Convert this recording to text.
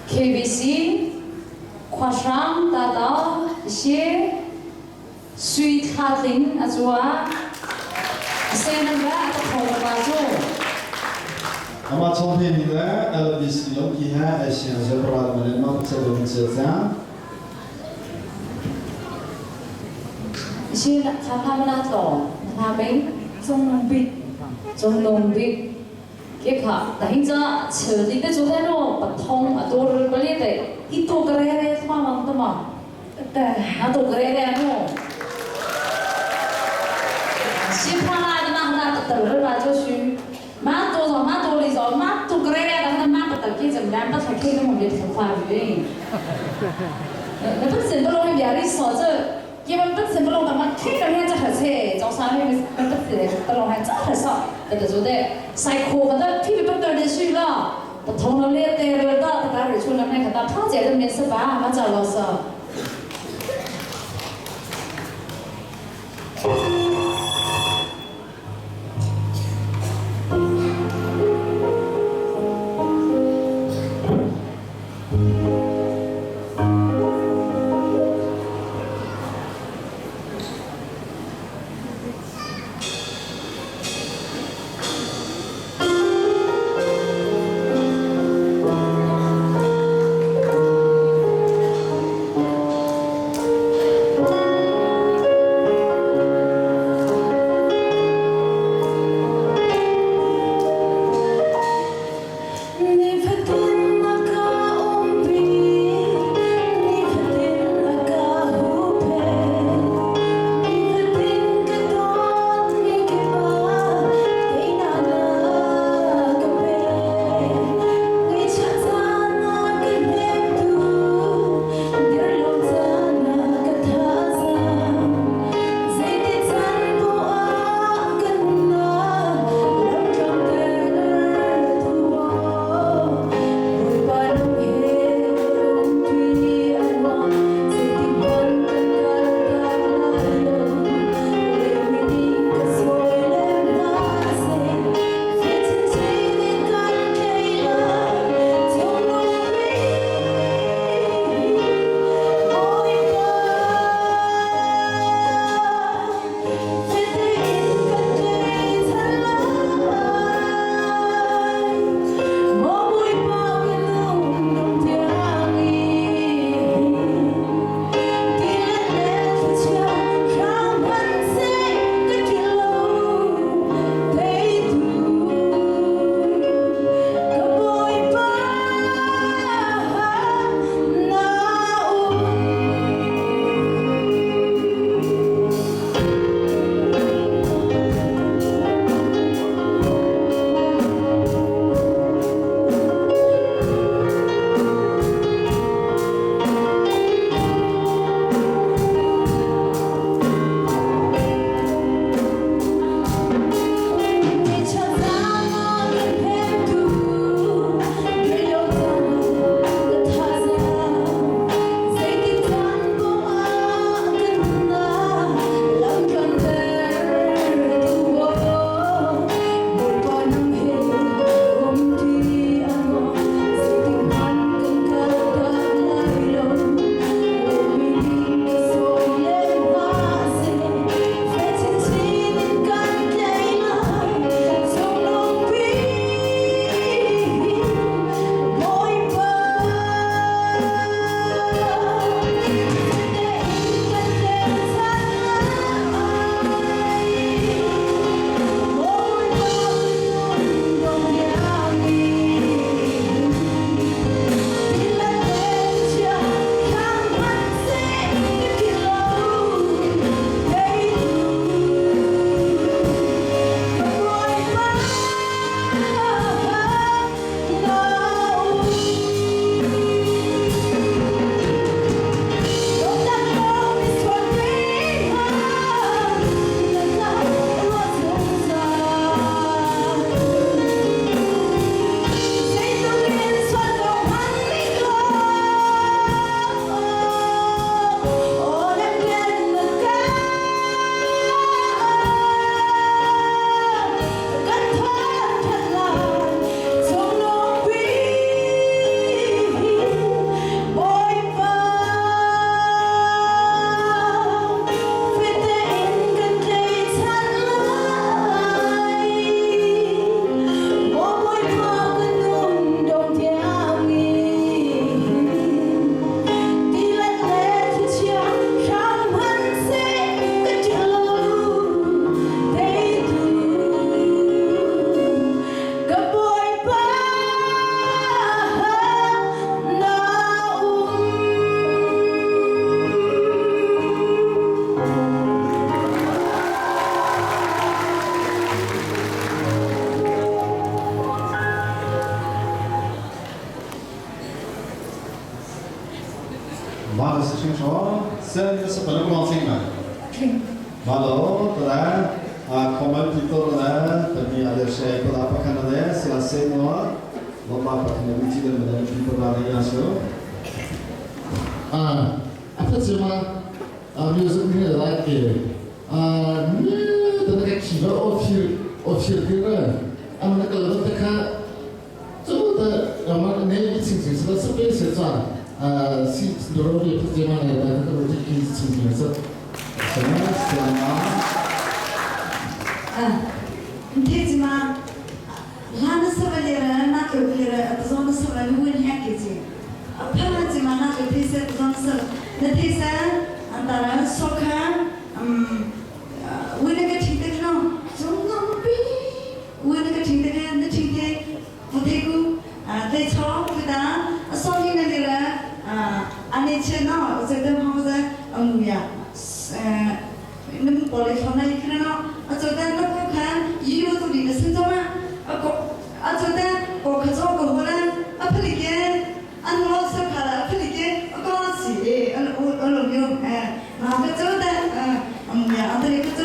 KBC Khoasham Tata She Sweethearting Azua Senanga Atapolamazo 아마 처음입니다. 엘비스 여기하 에시안에서 프로그램을 맡게 되었습니다. She Thamanato Thaming Zongbit Kekha Dahinja Chudi the Jodeno Patong Ador Balete Ito Grere Thamantama Nato Grere no She Pana Nahana Rajoshi Mato Lizo Mato Grere and the map of the kids and Rampa Taking of it for 5 years. The person below Yari saw given but simple of the king of hands of her head, or something below hands of her son. That is what they psycho, but the people better than she law. The tone of it, they were not the marriage will make a project and miss a bar, much I was. 马的事情说，现在是不能光听了。马喽，对啦，comment people lah, tapi ada share pada apa kan ada, selesai semua. Lomba pakai nabi tidak menjadi people ada yang so. Apa cuma music ni adalah ke, ni tentang kiba ofir kira, anak kalau mereka cuma ramai ni cincin sudah sampai sesuatu, si dorong dia cuma ni ada kalau dia cincin sesuatu. Selamat. Jadi mah, lana sebenarnya nak kira atau zona sebenarnya bukan yang kecil. Apa macam mana kira zona sebenarnya? Nanti saya antara sokan, bukan yang kecil no, zona lebih, bukan yang kecil nanti buatku, decor kita, soalnya nanti ane channel, jadi mahu ya, ini boleh mana ikhlas no. Acutan nak bukan, you tu di nasi cuma, acutan kau kerja kau orang, apa lagi? Anu sekarang apa lagi? Kau sih, anu yo, nah acutan, ya antara itu